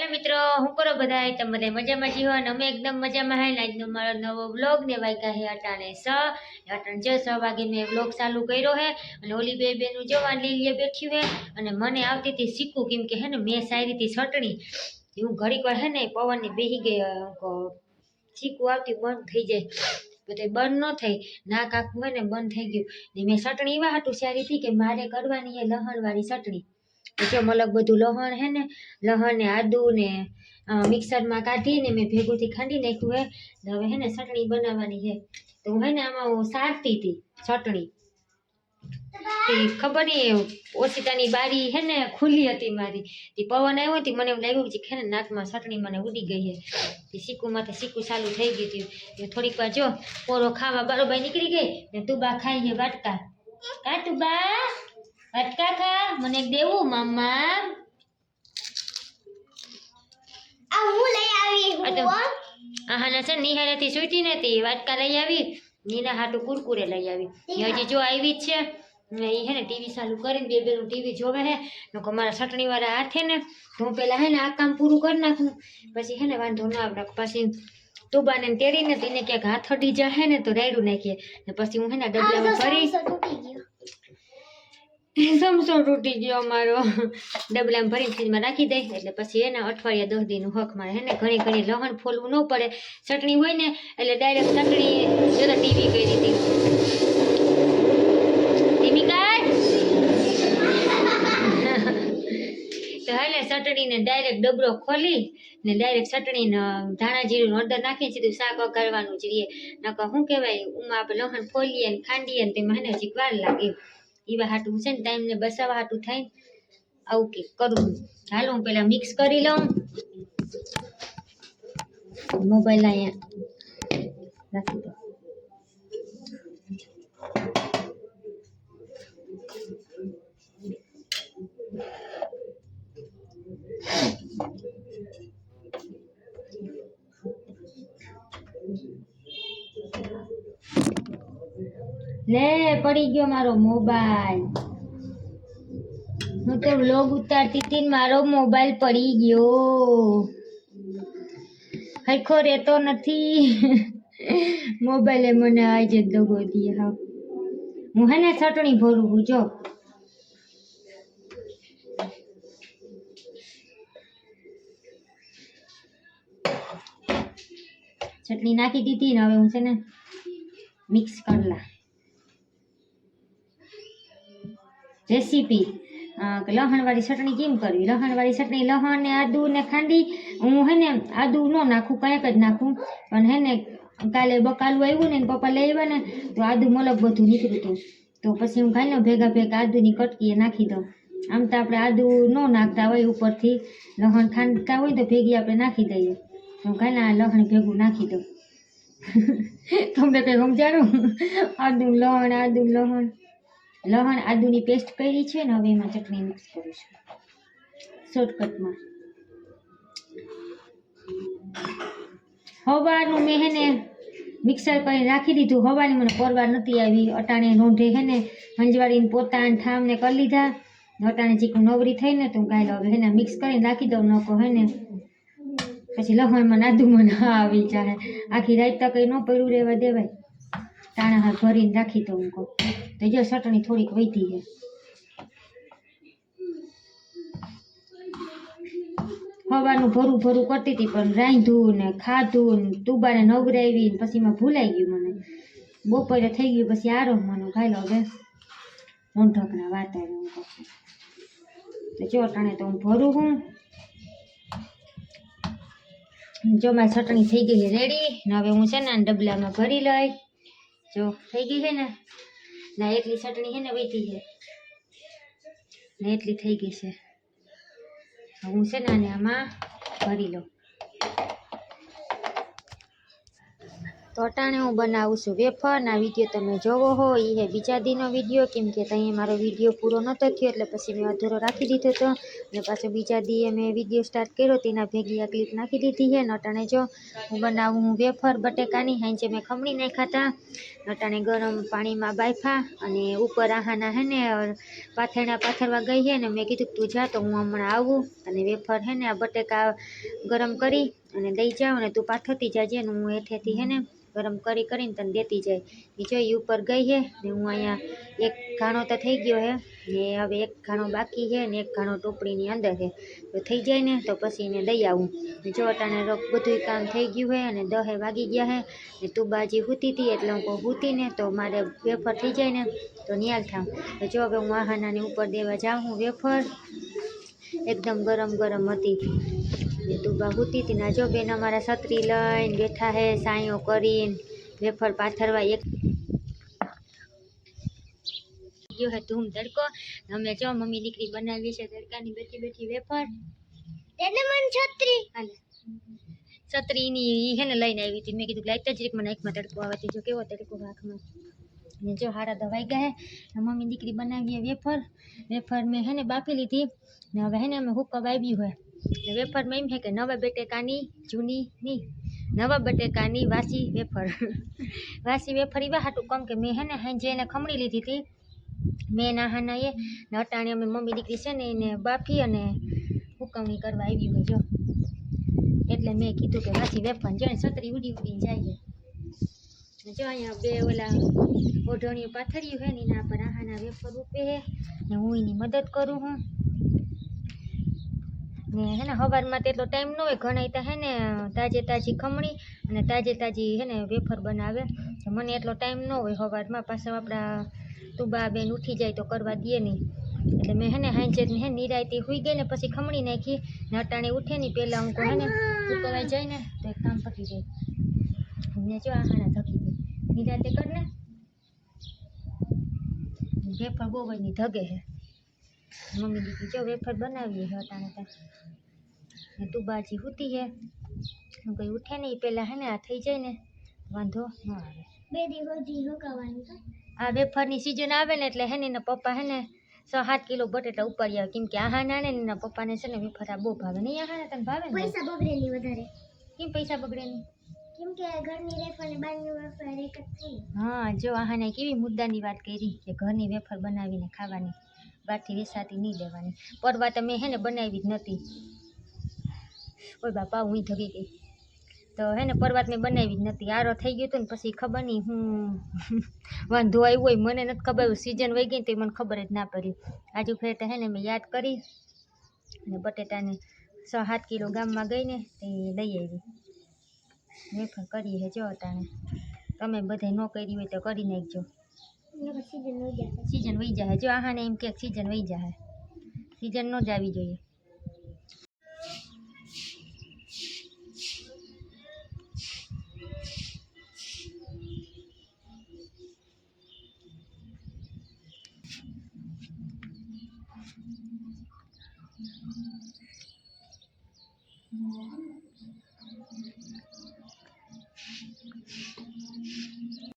Hello मित्रों हूँ करो बधाई तब बधाई मजा में जीવો અને અમે એકદમ મજામાં હે ને આજનો મારો નવો વ્લોગ ને વાગ્યા હે અટાણે 6 વાગે મેં વ્લોગ ચાલુ કર્યો હે અને ઓલી બે બેનું જવાન લીલીએ બેઠી હે અને મને આવતી હતી સીકુ કેમ કે હે ને મેં સારી હતી ચટણી હું ઘડીક વાર હે ને પવન ની બેહી ગઈ સીકુ આવતી બંધ થઈ જાય બધે બંધ ન થઈ નાક આખું હે ને બંધ થઈ ગયું ને મેં ચટણી એવા હાટું સારી હતી કે મારે કરવાની હે લહણ વાળી ચટણી जो मलक बधु लहण है ने लहण ने आदू ने मिक्सर में काढ़ी ने मैं भेगू थी खांडी नाख्यु है हवे है ने चटणी बनावानी है तो है ने आमा सारती थी चटणी खबर नहीं ओसितानी बारी है ने खुली हती मारी ती पवन आव्यो थी मने लाग्युं कि है ने नाक में चटणी मने उड़ी गई है ती सीकू माथे सीकू चालू थई गई थी थोड़ीक वार जो पोरो खावा बरोबर निकली गई ने तुबा खाई है वाटका का तुबा वाटका खा मने देवू मामा आ હું લઈ આવી હું આહાના છે નિહારેથી છૂટી નતી વાટકા લઈ આવી નીના હાટુ કુરકુરે લઈ આવી હજી જો આવી જ છે ને ઈ હે ને ટીવી ચાલુ કરીને બે બેનું ટીવી જોવે હે નકો મારા ચટણી વાળા હાથે ને તો પેલા હે ને આ કામ પૂરું કરી નાખું પછી હે ને વાંધો ના આવે પછી તુબાને તેડીને તેને ક્યાંક હાથ અડી જાય ને તો રાયડું નાખીએ ને પછી હું હે ને ડબલામાં ભરી समसो तूटी गयो मारो डबला में भरी फ्रीज में राखी दे એટલે પછી એને અઠવાડિયા 10 દી નું હક મારે હે ને ઘણી ઘણી લહણ ફોલવું ન પડે ચટણી હોય ને એટલે ડાયરેક્ટ ચટણી જો ટીવી કરી દીધી ટીવી કાઢ તો હાલે ચટણી ને ડાયરેક્ટ ડબરો ખોલી ને ડાયરેક્ટ ચટણી ને ધાણા જીરું હળદર નાખી સીધું શાક વઘારવાનું જ રીએ નકર શું કહેવાય ઉમાં આપણે લહણ ફોલીએ ને ખાંડીએ ને તેમાં હે ને જીક વાર લાગે ઈવા हाटू से टाइम ने बसावा हाटू थाय आउ के करूं हालो हूँ पहला मिक्स करी लऊं मोबाइल आया राखी दो ले पड़ी गयो मारो मोबाइल हूँ तो व्लॉग उतारती थी मारो मोबाइल पड़ी गयो हरखो रहतो नथी मोबाइल मने आज दगो दिए हाँ हूँ है ने चटणी भरू हूँ जो चटनी नाखी दी थी हवे हूँ से ने मिक्स कर ला रेसिपी लहण वाली चटनी केम करवी लहण वाली चटनी लहण ने आदू ने खांडी हूँ है ने आदू न नाखू कयाक ज नाखू पण है ने काले बकालू आव्युं ने पप्पा लई आव्या ने तो आदू मलक बधुं नीकळ्युं हतुं तो पछी हूँ खाई लऊं भेगा भेगा आदूनी कटकीए नाखी दऊं आम तो आपणे आदू न नाखता होय उपरथी लहण खांडता होय तो भेगी आपणे नाखी दईए हूँ खाई आ लहण भेगुं नाखी दऊं तमने कई समजाणुं आदू लहण लहण आदूनी पेस्ट करी छे ने हवे एमां चटणी मिक्स करूं छुं शॉर्टकट में हवारनुं मैं है ने मिक्सर करी राखी दीधुं हवानी मने परवार नती आवी अटाणे रोंढे है ने हंजवाड़ीने पोताने ठाम ने कर लीधा अटाणे जीक नवरी थई ने तो गाय हवे है ने मिक्स करी राखी दऊं नको है ने पछी लहण में आदू में ना आवी जाए आखी रात तक न पड्युं रहेवा देवाय टाणा हाथ भरीने राखी दऊं को तो जो चटणी थोड़ी वधी है हवानु भरू भरू करती थी पण रांधू ने खाधू ने तुबा ने नवरावी ने पछी में भूलाई गयुं मने बपोरे थई गयुं पछी आरो मने खाइलो हवे रोंढकना वातावरण तो जो टाणे तो हूँ भरू हूँ जो मारी चटणी थई गई है रेडी ने हवे हूँ छे ने डबला में भरी लई जो थई गई है ने ना એટલી ચટણી है ने वही है ने એટલી થઈ ગઈ છે હું છે ને આને આમાં ભરી લઉં તો અટાણે હું બનાવું છું વેફર. ના વિડીયો તમે જોવો હો એ હે બીજા દીનો વિડીયો, કેમ કે ત્યાં મારો વિડીયો પૂરો નહોતો થયો એટલે પછી મેં અધૂરો રાખી દીધો હતો. અને પાછો બીજા દીએ મેં વિડીયો સ્ટાર્ટ કર્યો તેના ભેગી આ ક્લિપ નાખી દીધી છે. ને અટાણે જો હું બનાવું હું વેફર બટેકાની. હાંજે મેં ખમણી નાખ્યા હતા, અટાણે ગરમ પાણીમાં બાફા અને ઉપર આહાના હે ને પાથરવા ગઈ છે ને મેં કીધું તું જા તો હું હમણાં આવું અને વેફર હે ને આ બટેકા ગરમ કરી અને દઈ જાઉં અને તું પાથરતી જાજે ને હું હેઠેથી હે ને ગરમ કરીને તને દેતી જાય. એ જો એ ઉપર ગઈ છે ને હું અહીંયા એક ઘાણો તો થઈ ગયો છે ને હવે એક ઘાણો બાકી છે ને એક ઘાણો ટોપડીની અંદર છે. તો થઈ જાય ને તો પછી એને દઈ આવું. જો અટાણે બધું કામ થઈ ગયું છે અને 10 વાગી ગયા છે ને તું બાજી હૂતી હતી એટલે હું હૂતી ને તો મારે વેફર થઈ જાય ને તો નિયાલ થાવ. તો જો હવે હું આહાનાની ઉપર દેવા જાઉં હું વેફર. એકદમ ગરમ હતી ને તું બા હૂતી હતી. ના જો બેન અમારા છત્રી લઈને બેઠા હે સાયો કરીને વેફર પાથરવા. એક ગયો હે ધૂમ તડકો. અમે જો મમ્મી દીકરી બનાવી છે તડકાની બેઠી વેફર. એને મન છત્રી હાલે છત્રીની હે ને લઈને આવી હતી. મેં કીધું લાઈટ જ રીક મને આંખમાં તડકો આવે છે. જો કેવો તડકો આંખમાં. ને જો હારા દવાઈ ગયા હે મમ્મી દીકરી બનાવીએ વેફર મેં હે ને બાફી લીધી ને હવે હે ને અમે હુકમ આવ્યું હોય ને વેફરમાં એમ છે કે નવા બટેકાની જૂની ની નવા બટેકાની વાસી વેફર વાસી વેફર એવા હાટું કમ કે મેં હે ને હાંજે એને ખમણી લીધી હતી મેં નાહાના એ ને અટાણે અમે મમ્મી દીકરી છે ને એને બાફી અને હુકવણી કરવા આવી હોય જો એટલે મેં કીધું કે વાસી વેફર જો છત્રી ઉડી જાય છે. જો અહીંયા બે ઓલા ઓઢણીઓ પાથર્યું છે ને એના પર આહાના વેફર ઉપે છે ને હું એની મદદ કરું હું ને હે ને સવારમાં તેટલો ટાઈમ ન હોય. ઘણા ત્યાં હે ને તાજી ખમણી અને તાજી હે ને વેફર બનાવે તો મને એટલો ટાઈમ ન હોય સવારમાં. પાછા આપણા તુબા બેન ઉઠી જાય તો કરવા દે નહીં એટલે મેં હે ને હાંજે હે નિરાયતી હુઈ ગઈ ને પછી ખમણી નાખી ને અટાણે ઉઠે ને પહેલાં હું હે ને ઉકવાઈ જાય ને તો એક કામ પતી જાય. ને જો આહાના ધકી ગઈ નિરાતે કર ને વેફર બહુ બધી ધગે છે. મમ્મી દીકરી જો વેફર બનાવીએ છે અટાણે ને તું બાજી હુતી છે હું કંઈ ઉઠે નહીં પહેલાં હે ને આ થઈ જાય ને વાંધો ન આવે. 2 દિવસથી રોકાવાનું છે. આ વેફરની સિઝન આવે ને એટલે હે ને એના પપ્પા હે ને 6-7 કિલો બટેટા ઉપાડી આવે કેમ કે આહાના ને એના પપ્પાને છે ને વેફર આ બહુ ભાવે. નહીં આહાને તને ભાવે ને? પૈસા બગડે નહીં વધારે. કેમ પૈસા બગડે નહીં? કેમ કે ઘરની વેફર ને બહારની વેફર એક જ થઈ. હા જો આહાને કેવી મુદ્દાની વાત કરી કે ઘરની વેફર બનાવીને ખાવાની, બહારથી વેસાતી નહીં લેવાની. પરવા તમે હે ને બનાવી જ નથી. ઓય બાપા હું ધગી ગઈ તો હે ને પરવાત મેં બનાવી જ નથી. આરો થઈ ગયો હતો ને પછી ખબર નહીં હું વાંધો આવ્યો હોય મને નથી ખબર. સિઝન વહી ગઈ તો મને ખબર જ ના પડી. આજુ ફેર હે ને મેં યાદ કરી અને બટેટાને 6-7 કિલો ગામમાં ગઈ ને તે લઈ આવી વેફર કરી હે જો અટાણે. તમે બધે ન કરી હોય તો કરી નાખજો. સિઝન વહી જાય જો આહાને એમ કે સિઝન વહી જાય. સિઝન ન જ આવી જોઈએ.